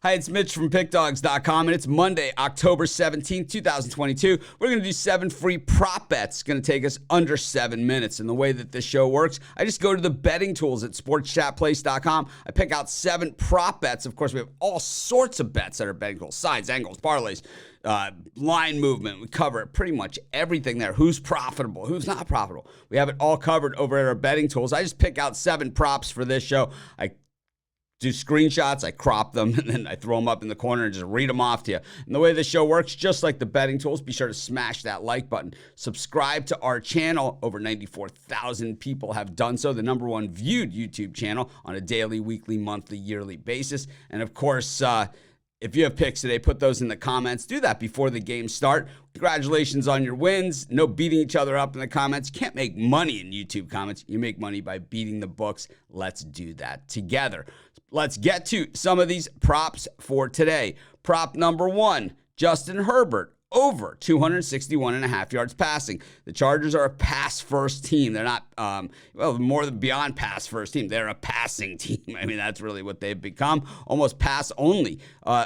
Hi, it's Mitch from PickDawgz.com, and it's Monday, October 17th, 2022. We're going to do 7 free prop bets. It's going to take us under 7 minutes. And the way that this show works, I just go to the betting tools at sportschatplace.com. I pick out 7 prop bets. Of course, we have all sorts of bets that are betting tools, sides, angles, parlays, line movement. We cover pretty much everything there. Who's profitable, who's not profitable. We have it all covered over at our betting tools. I just pick out 7 props for this show. I do screenshots, I crop them, and then I throw them up in the corner and just read them off to you. And the way this show works, just like the betting tools, be sure to smash that like button. Subscribe to our channel. Over 94,000 people have done so. The #1 viewed YouTube channel on a daily, weekly, monthly, yearly basis. And of course, if you have picks today, put those in the comments. Do that before the game start. Congratulations on your wins. No beating each other up in the comments. You can't make money in YouTube comments. You make money by beating the books. Let's do that together. Let's get to some of these props for today. Prop number 1, Justin Herbert, over 261.5 yards passing. The Chargers are a pass-first team. They're not, more than beyond pass-first team. They're a passing team. I mean, that's really what they've become. Almost pass-only.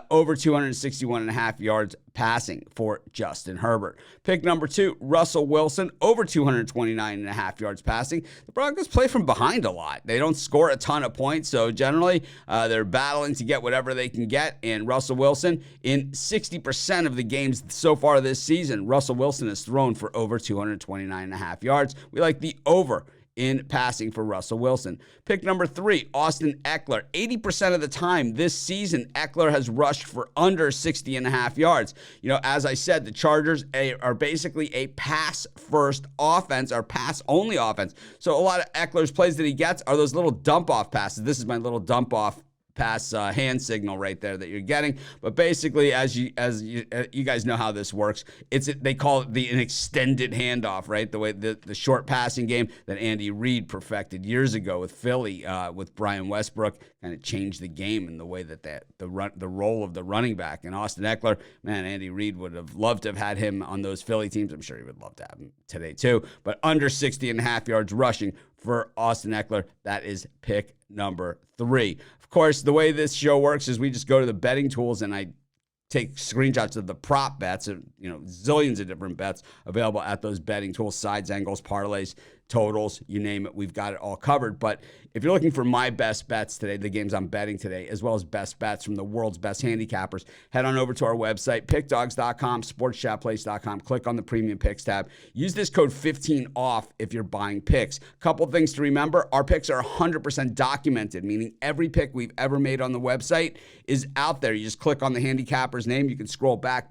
Over 261.5 yards passing for Justin Herbert. Pick number 2, Russell Wilson, over 229.5 yards passing. The Broncos play from behind a lot. They don't score a ton of points, so generally they're battling to get whatever they can get. And Russell Wilson, in 60% of the games so far this season, Russell Wilson has thrown for over 229.5 yards. We like the over in passing for Russell Wilson. Pick number 3, Austin Eckler. 80% of the time this season, Eckler has rushed for under 60.5 yards. You know, as I said, the Chargers are basically a pass-first offense, or pass-only offense. So a lot of Eckler's plays that he gets are those little dump-off passes. This is my little dump-off pass hand signal right there that you're getting. But basically, as you guys know how this works, they call it an extended handoff, right? The way the short passing game that Andy Reid perfected years ago with Philly, with Brian Westbrook, kind of changed the game in the way that the role of the running back. And Austin Eckler, man, Andy Reid would have loved to have had him on those Philly teams. I'm sure he would love to have him today too. But under 60.5 yards rushing for Austin Eckler, that is pick number 3. Of course, the way this show works is we just go to the betting tools and I take screenshots of the prop bets, and zillions of different bets available at those betting tools, sides, angles, parlays, totals, you name it. We've got it all covered. But if you're looking for my best bets today, the games I'm betting today, as well as best bets from the world's best handicappers, head on over to our website, PickDawgz.com, SportsChatPlace.com. Click on the Premium Picks tab. Use this code 15OFF if you're buying picks. Couple things to remember. Our picks are 100% documented, meaning every pick we've ever made on the website is out there. You just click on the handicapper's name. You can scroll back,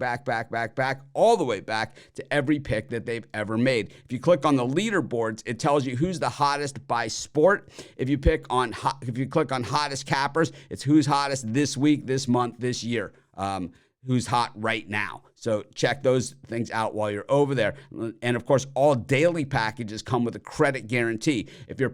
all the way back to every pick that they've ever made. If you click on the leaderboards, it tells you who's the hottest by sport. If you click on hottest cappers, it's who's hottest this week, this month, this year. Who's hot right now. So check those things out while you're over there. And of course, all daily packages come with a credit guarantee. If your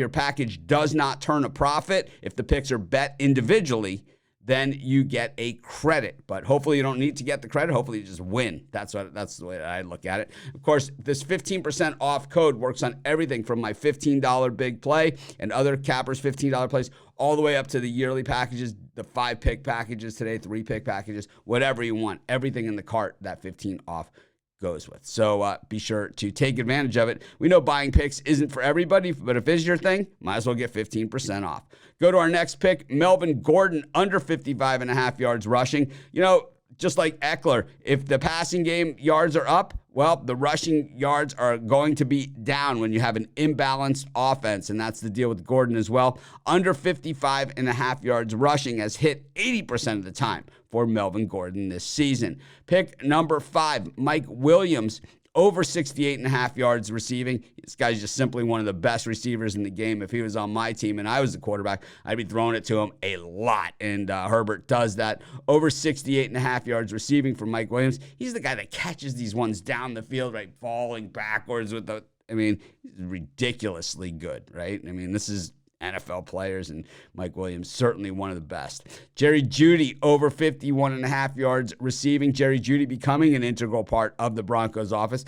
package does not turn a profit, if the picks are bet individually, then you get a credit. But hopefully you don't need to get the credit. Hopefully you just win. That's the way that I look at it. Of course, this 15% off code works on everything from my $15 big play and other cappers $15 plays all the way up to the yearly packages, the 5-pick packages today, 3-pick packages, whatever you want. Everything in the cart, that 15 off goes with. So be sure to take advantage of it. We know buying picks isn't for everybody, but if it's your thing, might as well get 15% off. Go to our next pick, Melvin Gordon, under 55.5 yards rushing. Just like Eckler, if the passing game yards are up, well, the rushing yards are going to be down when you have an imbalanced offense, and that's the deal with Gordon as well. Under 55.5 yards rushing has hit 80% of the time for Melvin Gordon this season. Pick number 5, Mike Williams, over 68.5 yards receiving. This guy's just simply one of the best receivers in the game. If he was on my team and I was the quarterback, I'd be throwing it to him a lot. And Herbert does that. Over 68.5 yards receiving for Mike Williams. He's the guy that catches these ones down the field, right, falling backwards with he's ridiculously good, right? This is NFL players, and Mike Williams certainly one of the best. Jerry Jeudy, over 51.5 yards receiving. Jerry Jeudy becoming an integral part of the Broncos offense.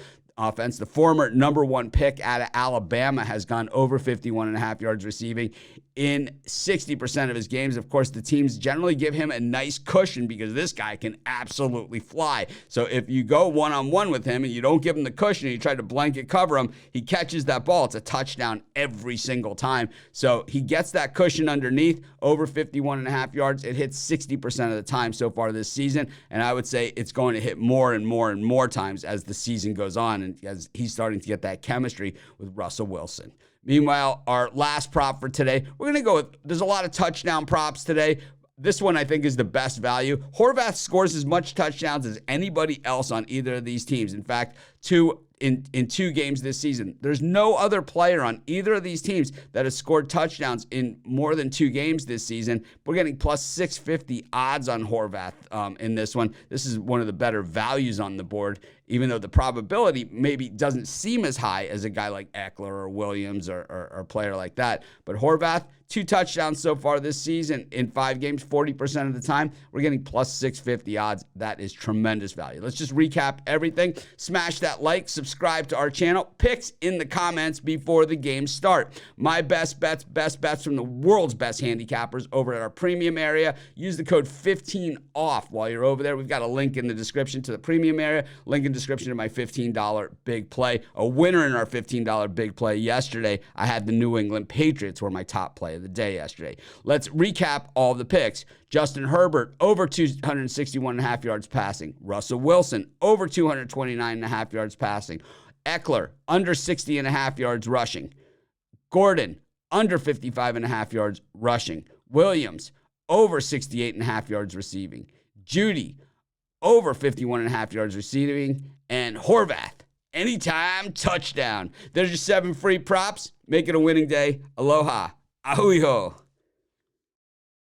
The former #1 pick out of Alabama has gone over 51.5 yards receiving in 60% of his games. Of course, the teams generally give him a nice cushion because this guy can absolutely fly. So if you go one-on-one with him and you don't give him the cushion and you try to blanket cover him, he catches that ball. It's a touchdown every single time. So he gets that cushion underneath, over 51.5 yards. It hits 60% of the time so far this season, and I would say it's going to hit more and more and more times as the season goes on and as he's starting to get that chemistry with Russell Wilson. Meanwhile, our last prop for today, we're going to go with, there's a lot of touchdown props today. This one I think is the best value. Horvath scores as much touchdowns as anybody else on either of these teams. In fact, in 2 games this season. There's no other player on either of these teams that has scored touchdowns in more than 2 games this season. We're getting plus 650 odds on Horvath in this one. This is one of the better values on the board, even though the probability maybe doesn't seem as high as a guy like Eckler or Williams or a player like that. But Horvath, 2 touchdowns so far this season in 5 games, 40% of the time. We're getting plus 650 odds. That is tremendous value. Let's just recap everything. Smash that like, subscribe to our channel. Picks in the comments before the games start. My best bets from the world's best handicappers over at our premium area. Use the code 15OFF while you're over there. We've got a link in the description to the premium area, link in the description to my $15 big play. A winner in our $15 big play yesterday. I had the New England Patriots were my top play of the day yesterday. Let's recap all the picks. Justin Herbert, over 261.5 yards passing. Russell Wilson, over 229.5 yards passing. Eckler, under 60.5 yards rushing. Gordon, under 55.5 yards rushing. Williams, over 68.5 yards receiving. Judy, over 51.5 yards receiving. And Horvath, anytime touchdown. There's your 7 free props. Make it a winning day. Aloha. Ahui ho.